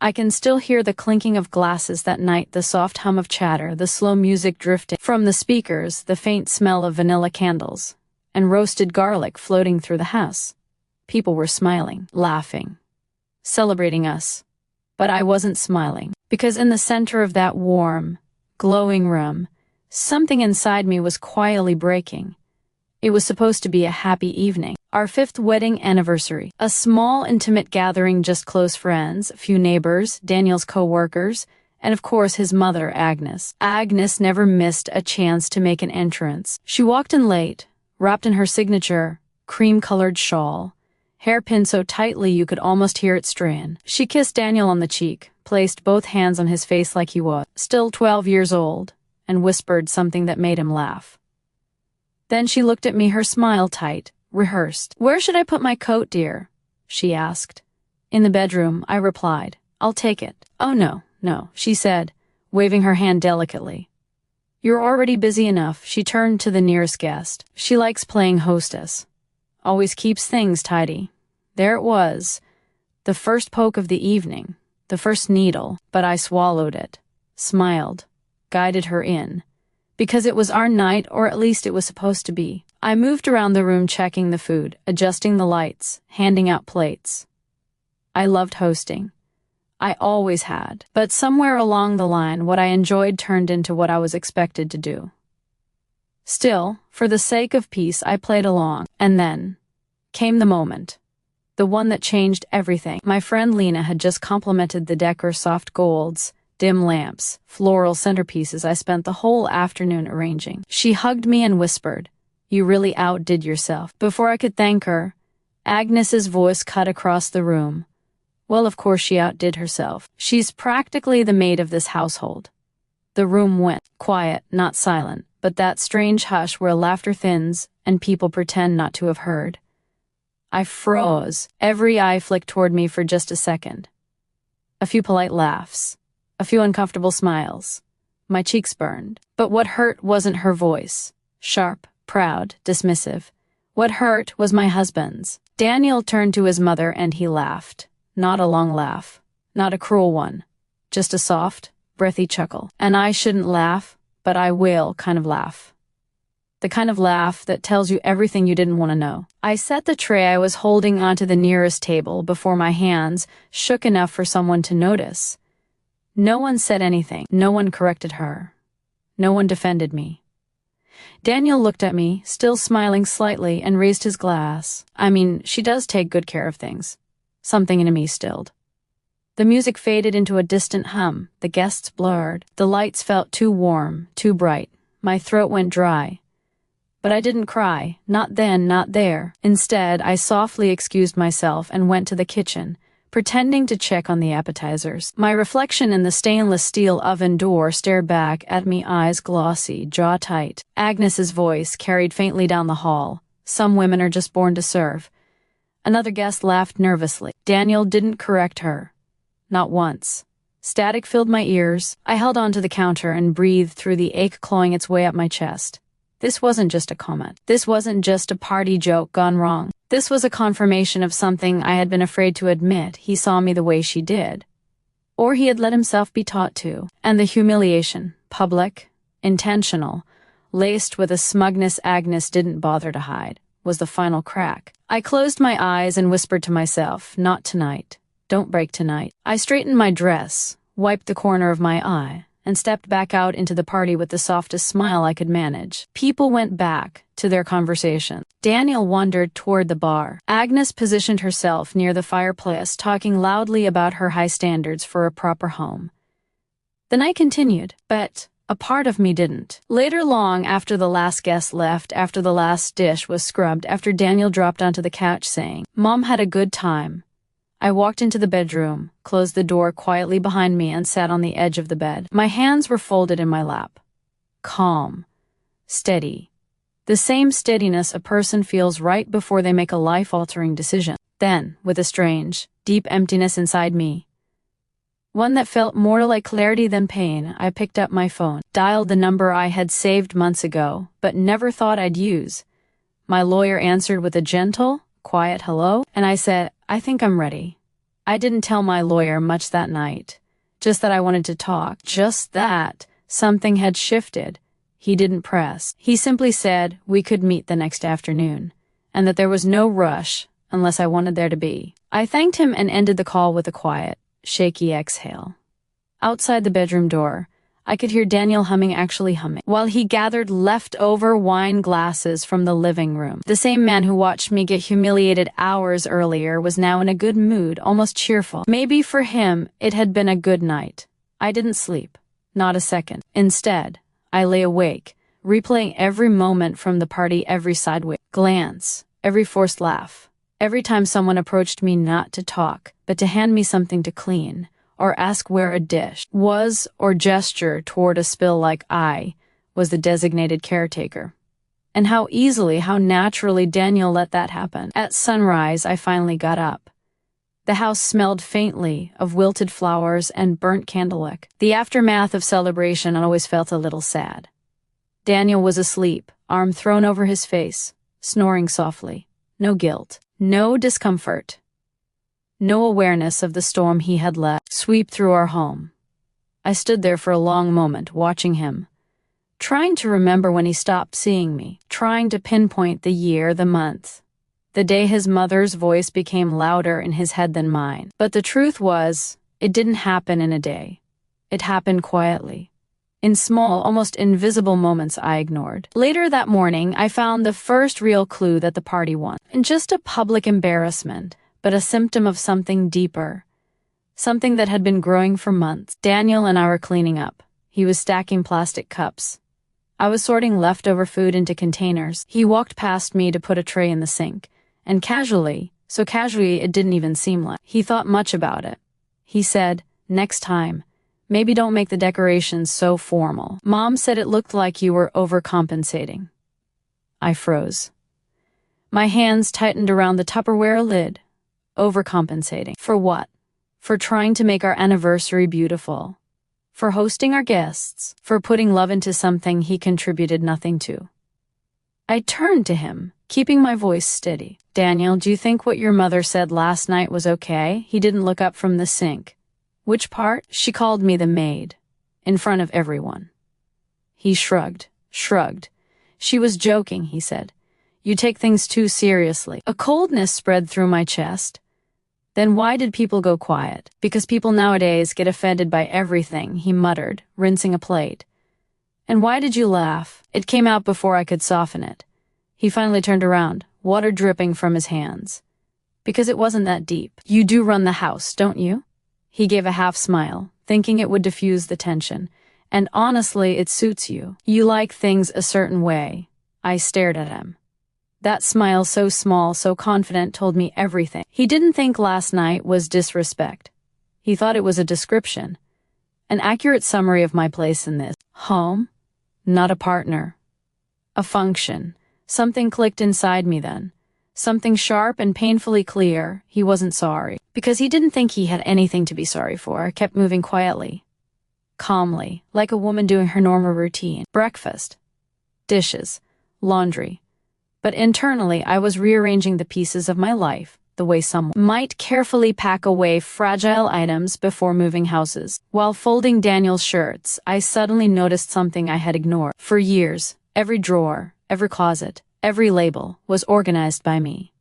I can still hear the clinking of glasses that night, the soft hum of chatter, the slow music drifting from the speakers, the faint smell of vanilla candles, and roasted garlic floating through the house. People were smiling, laughing, celebrating us. But I wasn't smiling, because in the center of that warm, glowing room, something inside me was quietly breaking. It was supposed to be a happy evening. Our 5th wedding anniversary. A small, intimate gathering, just close friends, a few neighbors, Daniel's co-workers, and of course his mother, Agnes. Agnes never missed a chance to make an entrance. She walked in late, wrapped in her signature, cream-colored shawl, hair pinned so tightly you could almost hear it strain. She kissed Daniel on the cheek, placed both hands on his face like he was still 12 years old, and whispered something that made him laugh. Then she looked at me, her smile tight, rehearsed. "Where should I put my coat, dear?" she asked. "In the bedroom," I replied. "I'll take it." "Oh no, no," she said, waving her hand delicately. "You're already busy enough." She turned to the nearest guest. "She likes playing hostess. Always keeps things tidy." There it was, the first poke of the evening, the first needle, but I swallowed it, smiled, guided her in. Because it was our night, or at least it was supposed to be. I moved around the room, checking the food, adjusting the lights, handing out plates. I loved hosting. I always had. But somewhere along the line, what I enjoyed turned into what I was expected to do. Still, for the sake of peace, I played along. And then came the moment. The one that changed everything. My friend Lena had just complimented the decor, soft golds, dim lamps, floral centerpieces I spent the whole afternoon arranging. She hugged me and whispered, "You really outdid yourself." Before I could thank her, Agnes's voice cut across the room. "Well, of course she outdid herself. She's practically the maid of this household." The room went quiet, not silent, but that strange hush where laughter thins and people pretend not to have heard. I froze. Every eye flicked toward me for just a second. A few polite laughs. A few uncomfortable smiles. My cheeks burned. But what hurt wasn't her voice. Sharp, proud, dismissive. What hurt was my husband's. Daniel turned to his mother and he laughed. Not a long laugh. Not a cruel one. Just a soft, breathy chuckle. And I shouldn't laugh, but I will kind of laugh. The kind of laugh that tells you everything you didn't want to know. I set the tray I was holding onto the nearest table before my hands shook enough for someone to notice. No one said anything. No one corrected her. No one defended me. Daniel looked at me, still smiling slightly, and raised his glass. I mean, she does take good care of things. Something in me stilled. The music faded into a distant hum. The guests blurred. The lights felt too warm, too bright. My throat went dry. But I didn't cry. Not then, not there. Instead, I softly excused myself and went to the kitchen, pretending to check on the appetizers. My reflection in the stainless steel oven door stared back at me, eyes glossy, jaw tight. Agnes's voice carried faintly down the hall. "Some women are just born to serve." Another guest laughed nervously. Daniel didn't correct her. Not once. Static filled my ears. I held onto the counter and breathed through the ache clawing its way up my chest. This wasn't just a comment. This wasn't just a party joke gone wrong. This was a confirmation of something I had been afraid to admit. He saw me the way she did. Or he had let himself be taught to. And the humiliation, public, intentional, laced with a smugness Agnes didn't bother to hide, was the final crack. I closed my eyes and whispered to myself, "Not tonight. Don't break tonight." I straightened my dress, wiped the corner of my eye, and stepped back out into the party with the softest smile I could manage. People went back to their conversation. Daniel wandered toward the bar. Agnes positioned herself near the fireplace, talking loudly about her high standards for a proper home. The night continued, but a part of me didn't. Later, long after the last guest left, after the last dish was scrubbed, after Daniel dropped onto the couch saying, "Mom had a good time," I walked into the bedroom, closed the door quietly behind me, and sat on the edge of the bed. My hands were folded in my lap. Calm. Steady. The same steadiness a person feels right before they make a life-altering decision. Then, with a strange, deep emptiness inside me, one that felt more like clarity than pain, I picked up my phone, dialed the number I had saved months ago, but never thought I'd use. My lawyer answered with a gentle, quiet hello, and I said, "I think I'm ready." I didn't tell my lawyer much that night. Just that I wanted to talk. Just that. Something had shifted. He didn't press. He simply said we could meet the next afternoon, and that there was no rush unless I wanted there to be. I thanked him and ended the call with a quiet, shaky exhale. Outside the bedroom door, I could hear Daniel actually humming, while he gathered leftover wine glasses from the living room. The same man who watched me get humiliated hours earlier was now in a good mood, almost cheerful. Maybe for him, it had been a good night. I didn't sleep. Not a second. Instead, I lay awake, replaying every moment from the party, every sideways glance, every forced laugh, every time someone approached me not to talk, but to hand me something to clean, or ask where a dish was, or gesture toward a spill like I was the designated caretaker. And how easily, how naturally Daniel let that happen. At sunrise, I finally got up. The house smelled faintly of wilted flowers and burnt candlewick. The aftermath of celebration always felt a little sad. Daniel was asleep, arm thrown over his face, snoring softly. No guilt, no discomfort. No awareness of the storm he had let sweep through our home. I stood there for a long moment, watching him, trying to remember when he stopped seeing me, trying to pinpoint the year, the month, the day his mother's voice became louder in his head than mine. But the truth was, it didn't happen in a day. It happened quietly, in small, almost invisible moments I ignored. Later that morning, I found the first real clue that the party won. And just a public embarrassment, but a symptom of something deeper, something that had been growing for months. Daniel and I were cleaning up. He was stacking plastic cups. I was sorting leftover food into containers. He walked past me to put a tray in the sink, and casually, so casually it didn't even seem like he thought much about it. He said, "Next time, maybe don't make the decorations so formal. Mom said it looked like you were overcompensating." I froze. My hands tightened around the Tupperware lid. Overcompensating. For what? For trying to make our anniversary beautiful. For hosting our guests. For putting love into something he contributed nothing to. I turned to him, keeping my voice steady. "Daniel, do you think what your mother said last night was okay?" He didn't look up from the sink. "Which part?" "She called me the maid. In front of everyone." He shrugged. "She was joking," he said. "You take things too seriously." A coldness spread through my chest. "Then why did people go quiet?" "Because people nowadays get offended by everything," he muttered, rinsing a plate. "And why did you laugh?" It came out before I could soften it. He finally turned around, water dripping from his hands. "Because it wasn't that deep. You do run the house, don't you?" He gave a half smile, thinking it would diffuse the tension. "And honestly, it suits you. You like things a certain way." I stared at him. That smile, so small, so confident, told me everything. He didn't think last night was disrespect. He thought it was a description. An accurate summary of my place in this home. Not a partner. A function. Something clicked inside me then. Something sharp and painfully clear. He wasn't sorry. Because he didn't think he had anything to be sorry for. I kept moving quietly. Calmly, like a woman doing her normal routine. Breakfast. Dishes. Laundry. But internally, I was rearranging the pieces of my life, the way someone might carefully pack away fragile items before moving houses. While folding Daniel's shirts, I suddenly noticed something I had ignored. For years, every drawer, every closet, every label was organized by me.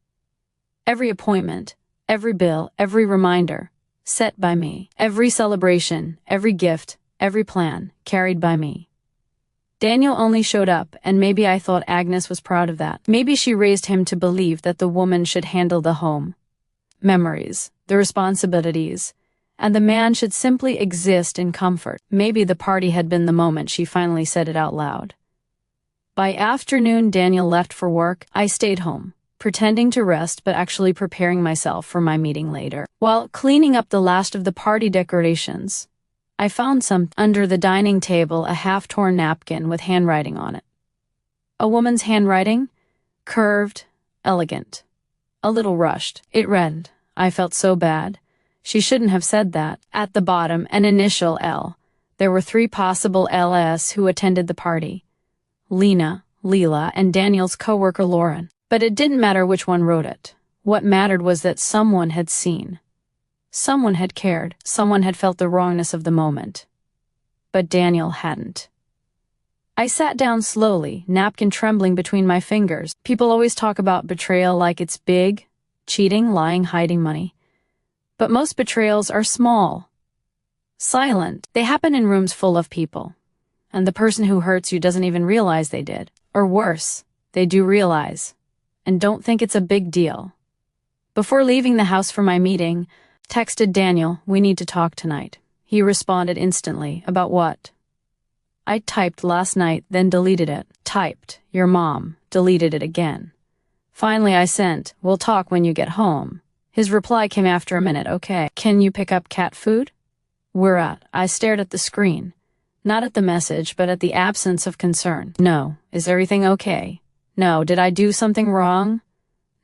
Every appointment, every bill, every reminder, set by me. Every celebration, every gift, every plan, carried by me. Daniel only showed up, and maybe I thought Agnes was proud of that. Maybe she raised him to believe that the woman should handle the home, memories, the responsibilities, and the man should simply exist in comfort. Maybe the party had been the moment she finally said it out loud. By afternoon, Daniel left for work. I stayed home, pretending to rest but actually preparing myself for my meeting later. While cleaning up the last of the party decorations, I found some under the dining table, a half-torn napkin with handwriting on it. A woman's handwriting, curved, elegant, a little rushed. It read, I felt so bad. She shouldn't have said that. At the bottom, an initial L. There were 3 possible LS who attended the party. Lena, Leela, and Daniel's coworker Lauren. But it didn't matter which one wrote it. What mattered was that someone had seen. Someone had cared. Someone had felt the wrongness of the moment. But Daniel hadn't. I sat down slowly, napkin trembling between my fingers. People always talk about betrayal like it's big, cheating, lying, hiding money. But most betrayals are small, silent. They happen in rooms full of people. And the person who hurts you doesn't even realize they did. Or worse, they do realize, and don't think it's a big deal. Before leaving the house for my meeting, texted Daniel, "We need to talk tonight." He responded instantly. "About what?" I typed last night, then deleted it. Typed, "Your mom," deleted it again. Finally I sent, "We'll talk when you get home." His reply came after a minute, "Okay, can you pick up cat food?" Where at? I stared at the screen. Not at the message, but at the absence of concern. No. Is everything okay? No. Did I do something wrong?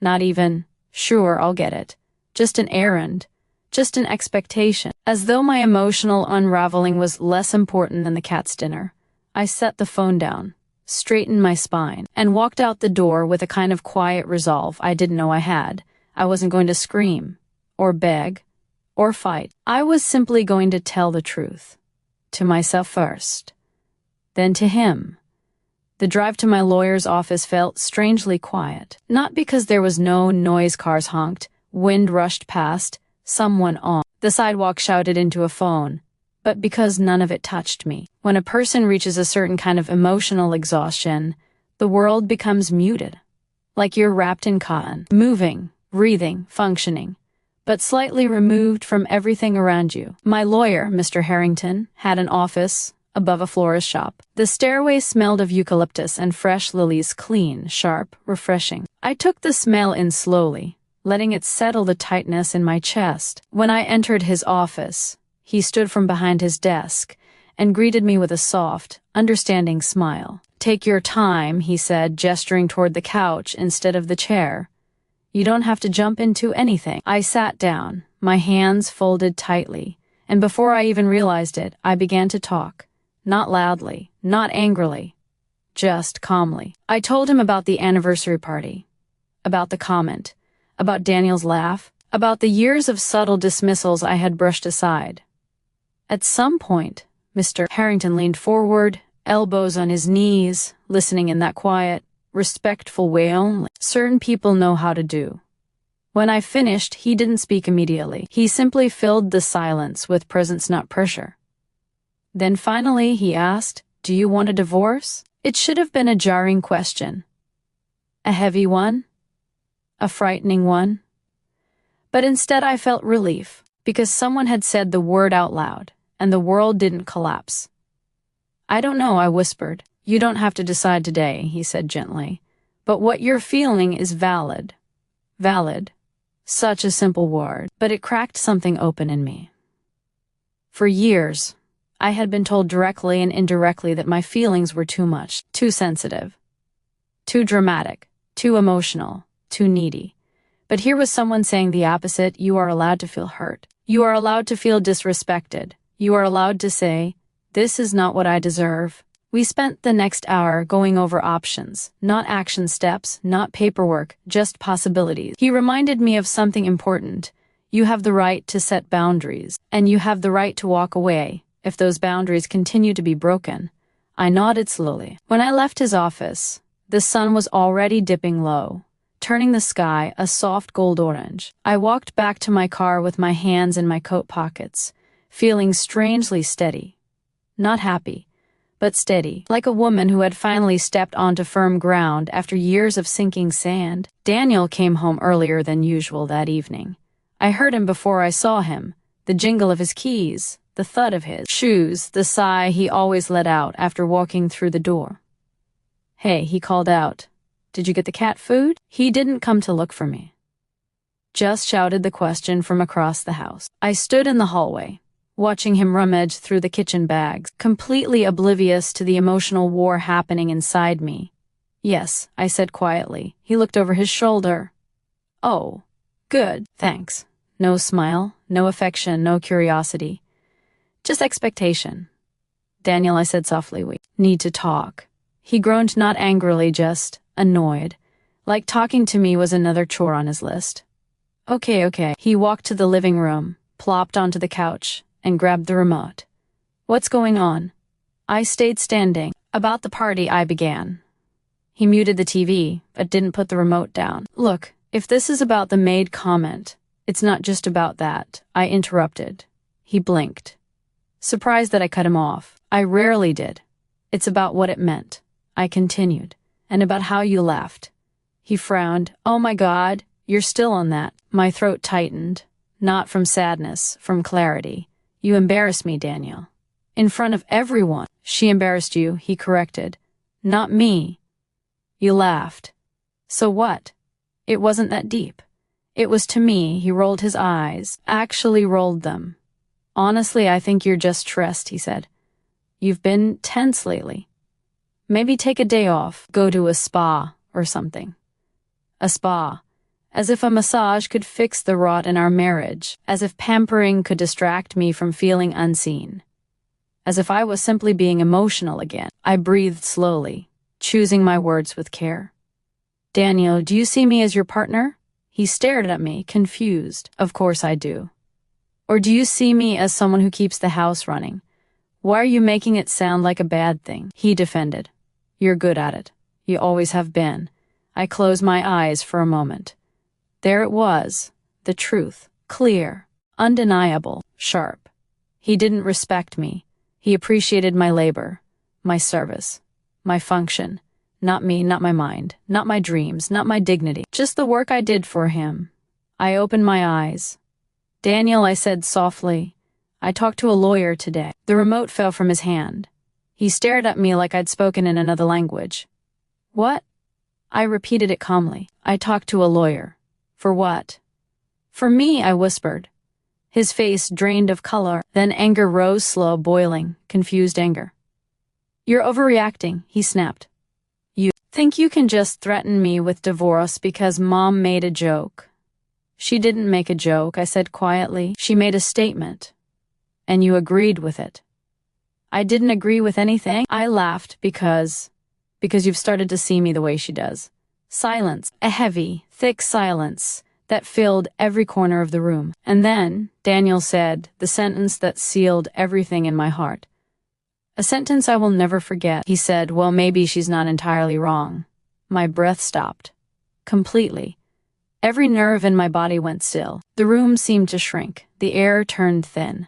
Not even, "Sure, I'll get it." Just an errand. Just an expectation. As though my emotional unraveling was less important than the cat's dinner. I set the phone down, straightened my spine, and walked out the door with a kind of quiet resolve I didn't know I had. I wasn't going to scream, or beg, or fight. I was simply going to tell the truth. To myself first. Then to him. The drive to my lawyer's office felt strangely quiet. Not because there was no noise, cars honked, wind rushed past, someone on the sidewalk shouted into a phone, but because none of it touched me. When a person reaches a certain kind of emotional exhaustion, the world becomes muted. Like you're wrapped in cotton, moving, breathing, functioning, but slightly removed from everything around you. My lawyer, Mr. Harrington, had an office above a florist shop. The stairway smelled of eucalyptus and fresh lilies, clean, sharp, refreshing. I took the smell in slowly, letting it settle the tightness in my chest. When I entered his office, he stood from behind his desk and greeted me with a soft, understanding smile. "Take your time," he said, gesturing toward the couch instead of the chair. "You don't have to jump into anything." I sat down, my hands folded tightly, and before I even realized it, I began to talk. Not loudly, not angrily, just calmly. I told him about the anniversary party, about the comment, about Daniel's laugh, about the years of subtle dismissals I had brushed aside. At some point, Mr. Harrington leaned forward, elbows on his knees, listening in that quiet, respectful way only certain people know how to do. When I finished, he didn't speak immediately. He simply filled the silence with presence, not pressure. Then finally he asked, "Do you want a divorce?" It should have been a jarring question. A heavy one? A frightening one? But instead I felt relief, because someone had said the word out loud, and the world didn't collapse. "I don't know," I whispered. "You don't have to decide today," he said gently. "But what you're feeling is valid." Valid. Such a simple word, but it cracked something open in me. For years, I had been told directly and indirectly that my feelings were too much, too sensitive, too dramatic, too emotional, too needy. But here was someone saying the opposite. You are allowed to feel hurt. You are allowed to feel disrespected. You are allowed to say, "This is not what I deserve." We spent the next hour going over options, not action steps, not paperwork, just possibilities. He reminded me of something important. You have the right to set boundaries, and you have the right to walk away if those boundaries continue to be broken. I nodded slowly. When I left his office, the sun was already dipping low, turning the sky a soft gold orange. I walked back to my car with my hands in my coat pockets, feeling strangely steady. Not happy, but steady, like a woman who had finally stepped onto firm ground after years of sinking sand. Daniel came home earlier than usual that evening. I heard him before I saw him, the jingle of his keys, the thud of his shoes, the sigh he always let out after walking through the door. "Hey," he called out. "Did you get the cat food?" He didn't come to look for me. Just shouted the question from across the house. I stood in the hallway, watching him rummage through the kitchen bags, completely oblivious to the emotional war happening inside me. "Yes," I said quietly. He looked over his shoulder. "Oh, good, thanks." No smile, no affection, no curiosity. Just expectation. "Daniel," I said softly, "we need to talk." He groaned, not angrily, just annoyed, like talking to me was another chore on his list. Okay. He walked to the living room, plopped onto the couch, and grabbed the remote. "What's going on?" I stayed standing. "About the party," I began. He muted the TV, but didn't put the remote down. "Look, if this is about the Maid comment, it's not just about that," I interrupted. He blinked, surprised that I cut him off. I rarely did. "It's about what it meant," I continued, "and about how you left." He frowned. "Oh my God, you're still on that." My throat tightened, not from sadness, from clarity. "You embarrass me, Daniel. In front of everyone." "She embarrassed you," he corrected. "Not me." You laughed. "So what? It wasn't that deep." "It was to me." He rolled his eyes, actually rolled them. "Honestly, I think you're just stressed," he said. "You've been tense lately. Maybe take a day off, go to a spa or something." A spa. As if a massage could fix the rot in our marriage, as if pampering could distract me from feeling unseen. As if I was simply being emotional again. I breathed slowly, choosing my words with care. "Daniel, do you see me as your partner?" He stared at me, confused. "Of course I do." "Or do you see me as someone who keeps the house running? Why are you making it sound like a bad thing?" He defended. "You're good at it. You always have been." I closed my eyes for a moment. There it was, the truth, clear, undeniable, sharp. He didn't respect me. He appreciated my labor, my service, my function. Not me, not my mind, not my dreams, not my dignity, just the work I did for him. I opened my eyes. "Daniel," I said softly, "I talked to a lawyer today." The remote fell from his hand. He stared at me like I'd spoken in another language. "What?" I repeated it calmly. "I talked to a lawyer." "For what?" "For me," I whispered. His face drained of color, then anger rose, slow, boiling, confused anger. "You're overreacting," he snapped. "You think you can just threaten me with divorce because Mom made a joke?" "She didn't make a joke," I said quietly. "She made a statement. And you agreed with it." "I didn't agree with anything." I laughed because you've started to see me the way she does. Silence, a heavy, thick silence that filled every corner of the room. And then Daniel said the sentence that sealed everything in my heart. A sentence I will never forget. He said, "Well, maybe she's not entirely wrong." My breath stopped. Completely. Every nerve in my body went still. The room seemed to shrink. The air turned thin.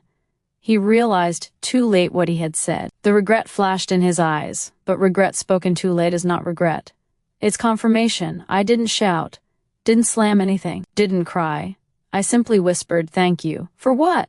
He realized too late what he had said. The regret flashed in his eyes, but regret spoken too late is not regret. It's confirmation. I didn't shout, didn't slam anything, didn't cry. I simply whispered, "Thank you." "For what?"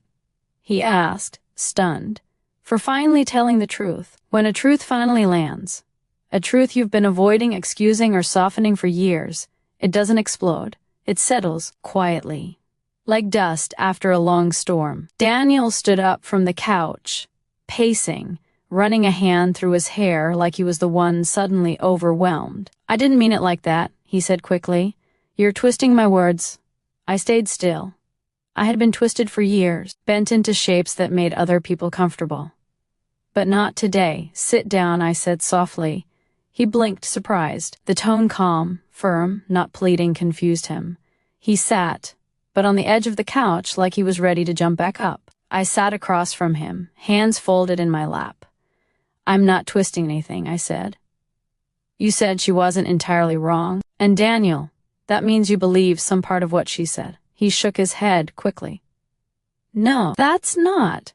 he asked, stunned. "For finally telling the truth. When a truth finally lands, a truth you've been avoiding, excusing, or softening for years, it doesn't explode. It settles quietly, like dust after a long storm." Daniel stood up from the couch, pacing, running a hand through his hair like he was the one suddenly overwhelmed. "I didn't mean it like that," he said quickly. "You're twisting my words." I stayed still. I had been twisted for years, bent into shapes that made other people comfortable. "But not today. Sit down," I said softly. He blinked, surprised. The tone calm, firm, not pleading, confused him. He sat, but on the edge of the couch like he was ready to jump back up. I sat across from him, hands folded in my lap. "I'm not twisting anything," I said. "You said she wasn't entirely wrong. And Daniel, that means you believe some part of what she said." He shook his head quickly. "No, that's not."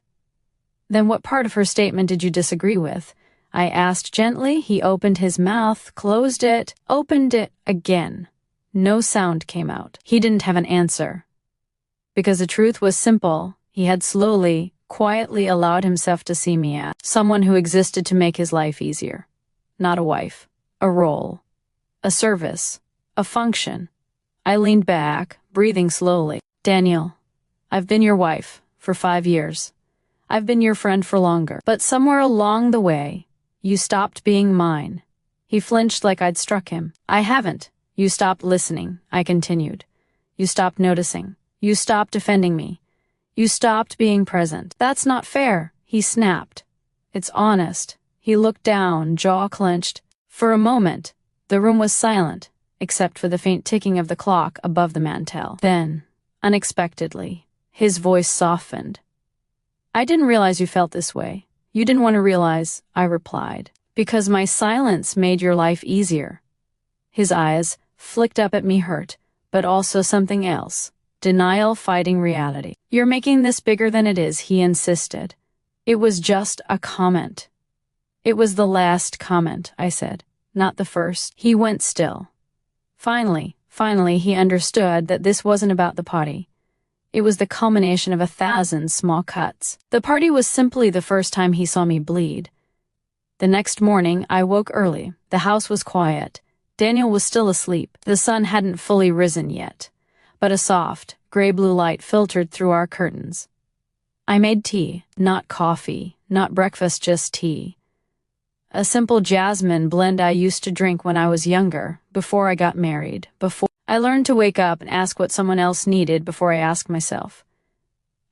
"Then what part of her statement did you disagree with?" I asked gently. He opened his mouth, closed it, opened it again. No sound came out. He didn't have an answer. Because the truth was simple. He had slowly, quietly allowed himself to see me as someone who existed to make his life easier. Not a wife, a role, a service, a function. I leaned back, breathing slowly. "Daniel, I've been your wife for 5 years. I've been your friend for longer. But somewhere along the way, you stopped being mine." He flinched like I'd struck him. "I haven't. You stopped listening," I continued. "You stopped noticing. You stopped defending me. You stopped being present." "That's not fair," he snapped. "It's honest." He looked down, jaw clenched. For a moment, the room was silent, except for the faint ticking of the clock above the mantel. Then, unexpectedly, His voice softened. I didn't realize you felt this way. You didn't want to realize, I replied, because my silence made your life easier. His eyes flicked up at me, hurt, but also something else. Denial fighting reality. You're making this bigger than it is, he insisted. It was just a comment. It was the last comment, I said, not the first. He went still. Finally, he understood that this wasn't about the party. It was the culmination of 1,000 small cuts. The party was simply the first time he saw me bleed. The next morning, I woke early. The house was quiet. Daniel was still asleep. The sun hadn't fully risen yet, but a soft, gray-blue light filtered through our curtains. I made tea, not coffee, not breakfast, just tea. A simple jasmine blend I used to drink when I was younger, before I got married, before I learned to wake up and ask what someone else needed before I asked myself.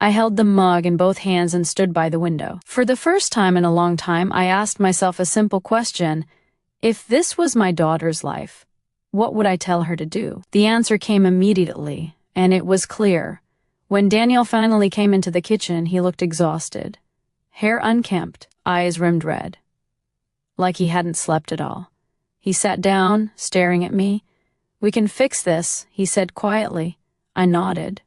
I held the mug in both hands and stood by the window. For the first time in a long time, I asked myself a simple question. If this was my daughter's life, what would I tell her to do? The answer came immediately, and it was clear. When Daniel finally came into the kitchen, he looked exhausted. Hair unkempt, eyes rimmed red. Like he hadn't slept at all. He sat down, staring at me. We can fix this, he said quietly. I nodded.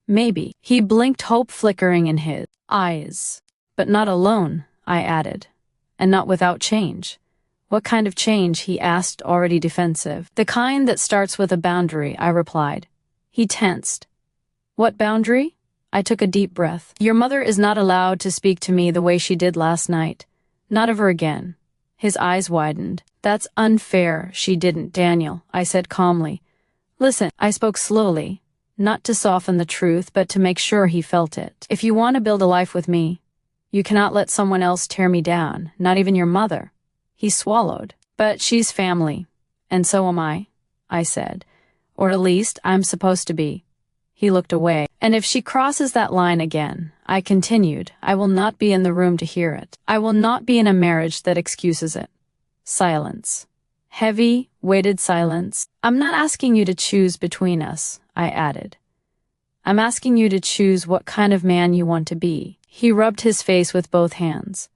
Maybe. He blinked, hope flickering in his eyes. But not alone, I added. And not without change. What kind of change, he asked, already defensive. The kind that starts with a boundary, I replied. He tensed. What boundary? I took a deep breath. Your mother is not allowed to speak to me the way she did last night. Not ever again. His eyes widened. That's unfair. She didn't, Daniel, I said calmly. Listen, I spoke slowly, not to soften the truth, but to make sure he felt it. If you want to build a life with me, you cannot let someone else tear me down, not even your mother. He swallowed. But she's family, and so am I said. Or at least, I'm supposed to be. He looked away. And if she crosses that line again, I continued, I will not be in the room to hear it. I will not be in a marriage that excuses it. Silence. Heavy, weighted silence. I'm not asking you to choose between us, I added. I'm asking you to choose what kind of man you want to be. He rubbed his face with both hands.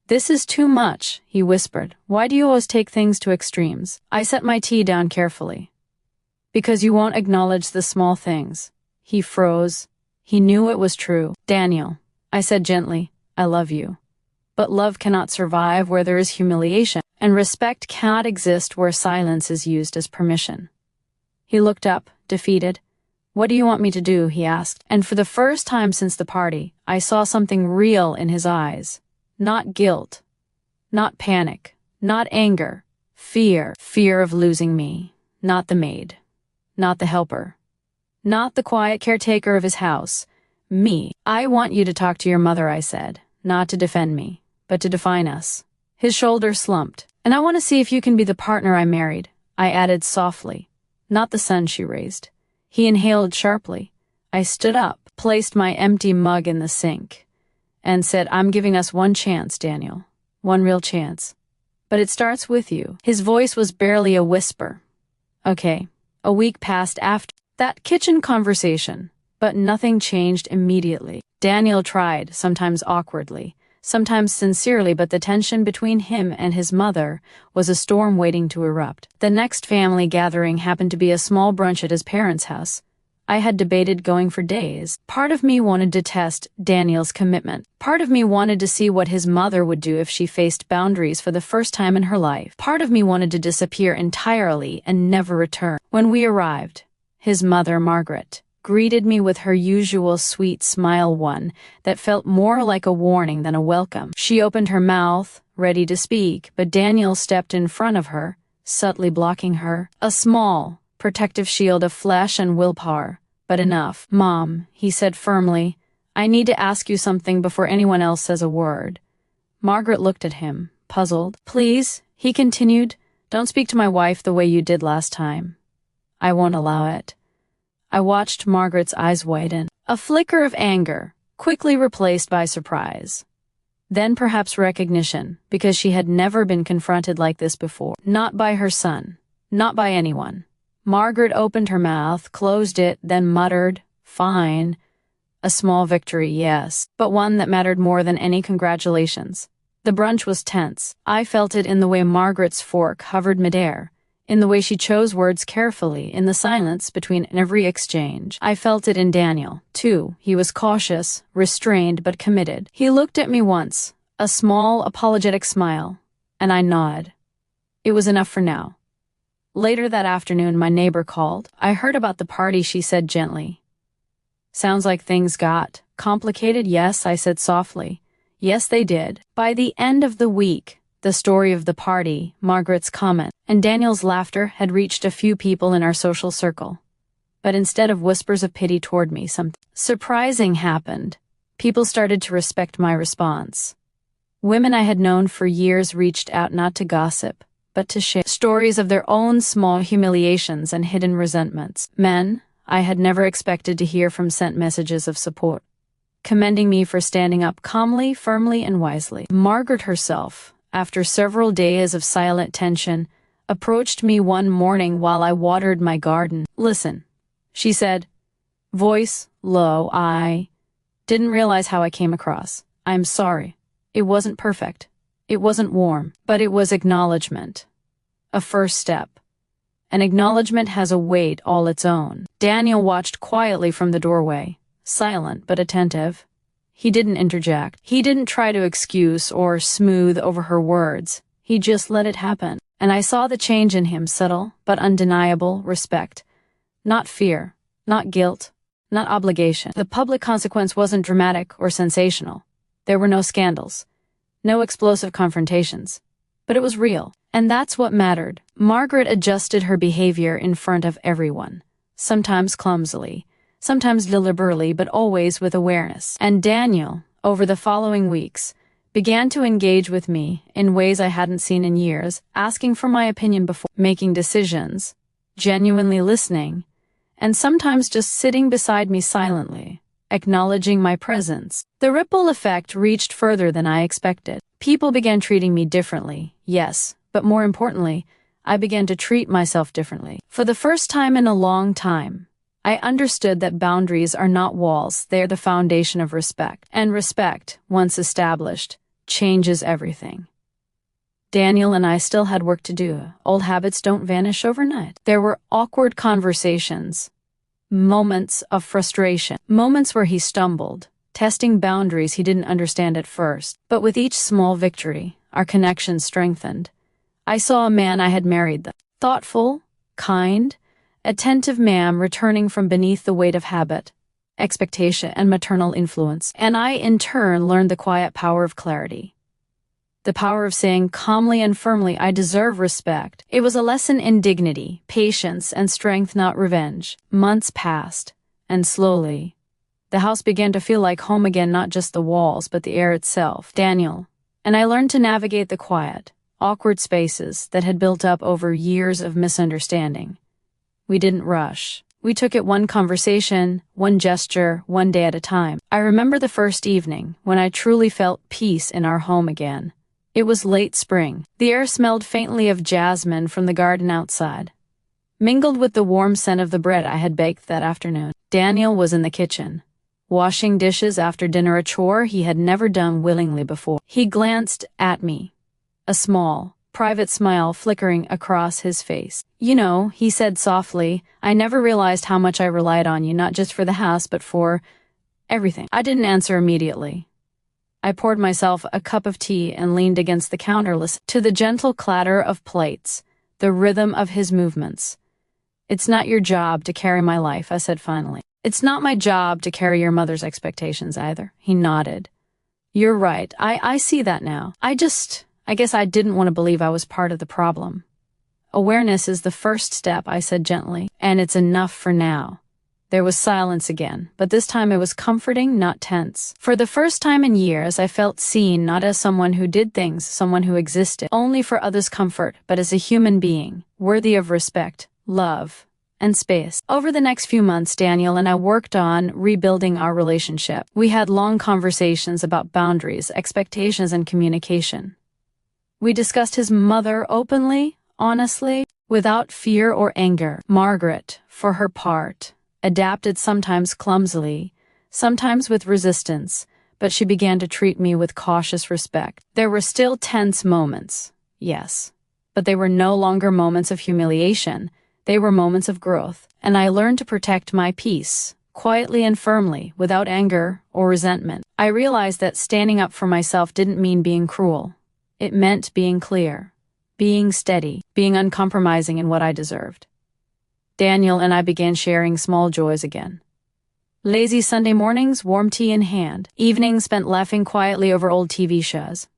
This is too much, he whispered. Why do you always take things to extremes? I set my tea down carefully. Because you won't acknowledge the small things. He froze. He knew it was true. Daniel, I said gently, I love you. But love cannot survive where there is humiliation, and respect cannot exist where silence is used as permission. He looked up, defeated. What do you want me to do? He asked, and for the first time since the party, I saw something real in his eyes. Not guilt, not panic, not anger, fear. Fear of losing me, not the maid. Not the helper. Not the quiet caretaker of his house. Me. I want you to talk to your mother, I said. Not to defend me, but to define us. His shoulders slumped. And I want to see if you can be the partner I married, I added softly. Not the son, she raised. He inhaled sharply. I stood up, placed my empty mug in the sink, and said, I'm giving us one chance, Daniel. One real chance. But it starts with you. His voice was barely a whisper. Okay. A week passed after that kitchen conversation, but nothing changed immediately. Daniel tried, sometimes awkwardly, sometimes sincerely, but the tension between him and his mother was a storm waiting to erupt. The next family gathering happened to be a small brunch at his parents' house. I had debated going for days. Part of me wanted to test Daniel's commitment. Part of me wanted to see what his mother would do if she faced boundaries for the first time in her life. Part of me wanted to disappear entirely and never return. When we arrived, his mother, Margaret, greeted me with her usual sweet smile, one that felt more like a warning than a welcome. She opened her mouth, ready to speak, but Daniel stepped in front of her, subtly blocking her. A small, protective shield of flesh and willpower, but enough. Mom, he said firmly, I need to ask you something before anyone else says a word. Margaret looked at him, puzzled. Please, he continued, don't speak to my wife the way you did last time. I won't allow it. I watched Margaret's eyes widen, a flicker of anger, quickly replaced by surprise. Then perhaps recognition, because she had never been confronted like this before. Not by her son, not by anyone. Margaret opened her mouth, closed it, then muttered, Fine. A small victory, yes, but one that mattered more than any congratulations. The brunch was tense. I felt it in the way Margaret's fork hovered midair, in the way she chose words carefully, in the silence between every exchange. I felt it in Daniel, too. He was cautious, restrained, but committed. He looked at me once, a small, apologetic smile, and I nodded. It was enough for now. Later that afternoon, my neighbor called. I heard about the party, she said gently. Sounds like things got complicated. Yes, I said softly. Yes, they did. By the end of the week, the story of the party, Margaret's comment, and Daniel's laughter had reached a few people in our social circle. But instead of whispers of pity toward me, something surprising happened. People started to respect my response. Women I had known for years reached out not to gossip, but to share stories of their own small humiliations and hidden resentments. Men I had never expected to hear from sent messages of support, commending me for standing up calmly, firmly, and wisely. Margaret herself, after several days of silent tension, approached me one morning while I watered my garden. Listen, she said, voice low. I didn't realize how I came across. I'm sorry. It wasn't perfect. It wasn't warm, but it was acknowledgement. A first step. An acknowledgement has a weight all its own. Daniel watched quietly from the doorway, silent but attentive. He didn't interject. He didn't try to excuse or smooth over her words. He just let it happen. And I saw the change in him, subtle but undeniable: respect. Not fear, not guilt, not obligation. The public consequence wasn't dramatic or sensational. There were no scandals, no explosive confrontations. But it was real. And that's what mattered. Margaret adjusted her behavior in front of everyone, sometimes clumsily, sometimes deliberately, but always with awareness. And Daniel, over the following weeks, began to engage with me in ways I hadn't seen in years, asking for my opinion before making decisions, genuinely listening, and sometimes just sitting beside me silently, acknowledging my presence. The ripple effect reached further than I expected. People began treating me differently, yes, but more importantly, I began to treat myself differently. For the first time in a long time, I understood that boundaries are not walls, they are the foundation of respect. And respect, once established, changes everything. Daniel and I still had work to do. Old habits don't vanish overnight. There were awkward conversations, moments of frustration, moments where he stumbled, testing boundaries he didn't understand at first. But with each small victory, our connection strengthened. I saw a man I had married, the thoughtful, kind, attentive man returning from beneath the weight of habit, expectation, and maternal influence. And I, in turn, learned the quiet power of clarity. The power of saying calmly and firmly, I deserve respect. It was a lesson in dignity, patience, and strength, not revenge. Months passed, and slowly, the house began to feel like home again, not just the walls, but the air itself. Daniel and I learned to navigate the quiet, awkward spaces that had built up over years of misunderstanding. We didn't rush. We took it one conversation, one gesture, one day at a time. I remember the first evening when I truly felt peace in our home again. It was late spring. The air smelled faintly of jasmine from the garden outside, mingled with the warm scent of the bread I had baked that afternoon. Daniel was in the kitchen, washing dishes after dinner, a chore he had never done willingly before. He glanced at me, a small, private smile flickering across his face. You know, he said softly, I never realized how much I relied on you, not just for the house, but for everything. I didn't answer immediately. I poured myself a cup of tea and leaned against the counter, listening to the gentle clatter of plates, the rhythm of his movements. It's not your job to carry my life, I said finally. It's not my job to carry your mother's expectations either. He nodded. You're right. I see that now. I guess I didn't want to believe I was part of the problem. Awareness is the first step, I said gently, and it's enough for now. There was silence again, but this time it was comforting, not tense. For the first time in years, I felt seen, not as someone who did things, someone who existed only for others' comfort, but as a human being, worthy of respect, love, and space. Over the next few months, Daniel and I worked on rebuilding our relationship. We had long conversations about boundaries, expectations, and communication. We discussed his mother openly, honestly, without fear or anger. Margaret, for her part, adapted sometimes clumsily, sometimes with resistance, but she began to treat me with cautious respect. There were still tense moments, yes, but they were no longer moments of humiliation. They were moments of growth, and I learned to protect my peace, quietly and firmly, without anger or resentment. I realized that standing up for myself didn't mean being cruel. It meant being clear, being steady, being uncompromising in what I deserved. Daniel and I began sharing small joys again. Lazy Sunday mornings, warm tea in hand. Evenings spent laughing quietly over old TV shows.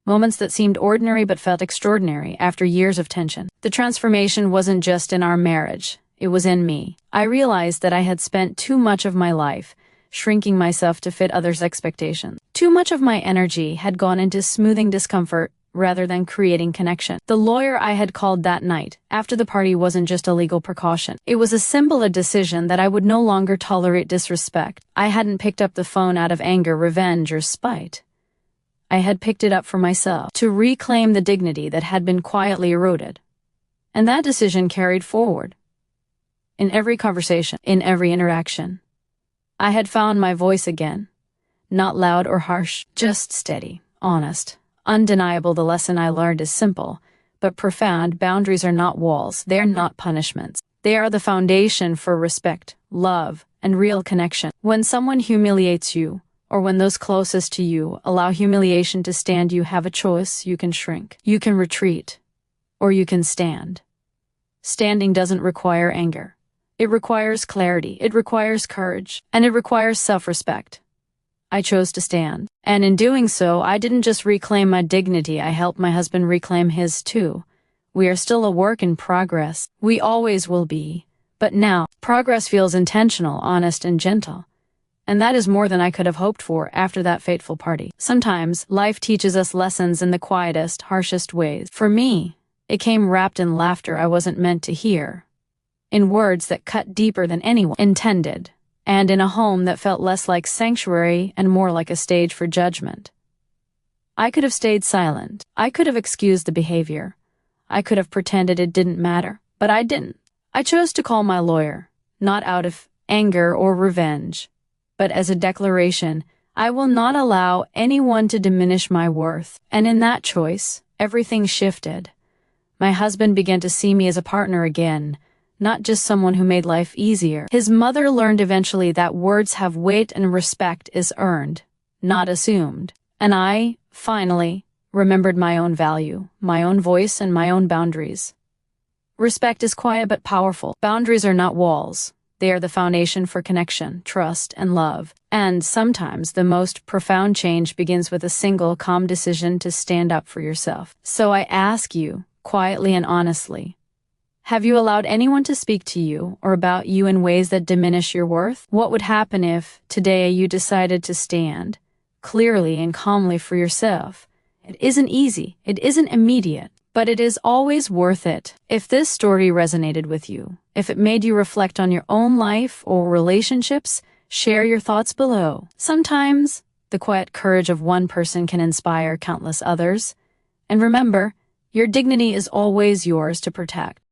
Moments that seemed ordinary but felt extraordinary after years of tension. The transformation wasn't just in our marriage, it was in me. I realized that I had spent too much of my life shrinking myself to fit others' expectations. Too much of my energy had gone into smoothing discomfort rather than creating connection. The lawyer I had called that night after the party wasn't just a legal precaution. It was a symbol of decision that I would no longer tolerate disrespect. I hadn't picked up the phone out of anger, revenge, or spite. I had picked it up for myself, to reclaim the dignity that had been quietly eroded. And that decision carried forward. In every conversation, in every interaction, I had found my voice again. Not loud or harsh, just steady, honest, undeniable. The lesson I learned is simple, but profound. Boundaries are not walls, they're not punishments. They are the foundation for respect, love, and real connection. When someone humiliates you, or when those closest to you allow humiliation to stand, you have a choice. You can shrink, you can retreat, or you can stand. Standing doesn't require anger. It requires clarity, it requires courage, and it requires self-respect. I chose to stand, and in doing so, I didn't just reclaim my dignity, I helped my husband reclaim his too. We are still a work in progress. We always will be. But now, progress feels intentional, honest, and gentle. And that is more than I could have hoped for after that fateful party. Sometimes, life teaches us lessons in the quietest, harshest ways. For me, it came wrapped in laughter I wasn't meant to hear, in words that cut deeper than anyone intended, and in a home that felt less like sanctuary and more like a stage for judgment. I could have stayed silent. I could have excused the behavior. I could have pretended it didn't matter, but I didn't. I chose to call my lawyer, not out of anger or revenge, but as a declaration. I will not allow anyone to diminish my worth. And in that choice, everything shifted. My husband began to see me as a partner again, not just someone who made life easier. His mother learned eventually that words have weight and respect is earned, not assumed. And I, finally, remembered my own value, my own voice, and my own boundaries. Respect is quiet but powerful. Boundaries are not walls. They are the foundation for connection, trust, and love. And sometimes the most profound change begins with a single, calm decision to stand up for yourself. So I ask you, quietly and honestly, have you allowed anyone to speak to you or about you in ways that diminish your worth? What would happen if, today, you decided to stand clearly and calmly for yourself? It isn't easy, it isn't immediate, but it is always worth it. If this story resonated with you, if it made you reflect on your own life or relationships, share your thoughts below. Sometimes, the quiet courage of one person can inspire countless others. And remember, your dignity is always yours to protect.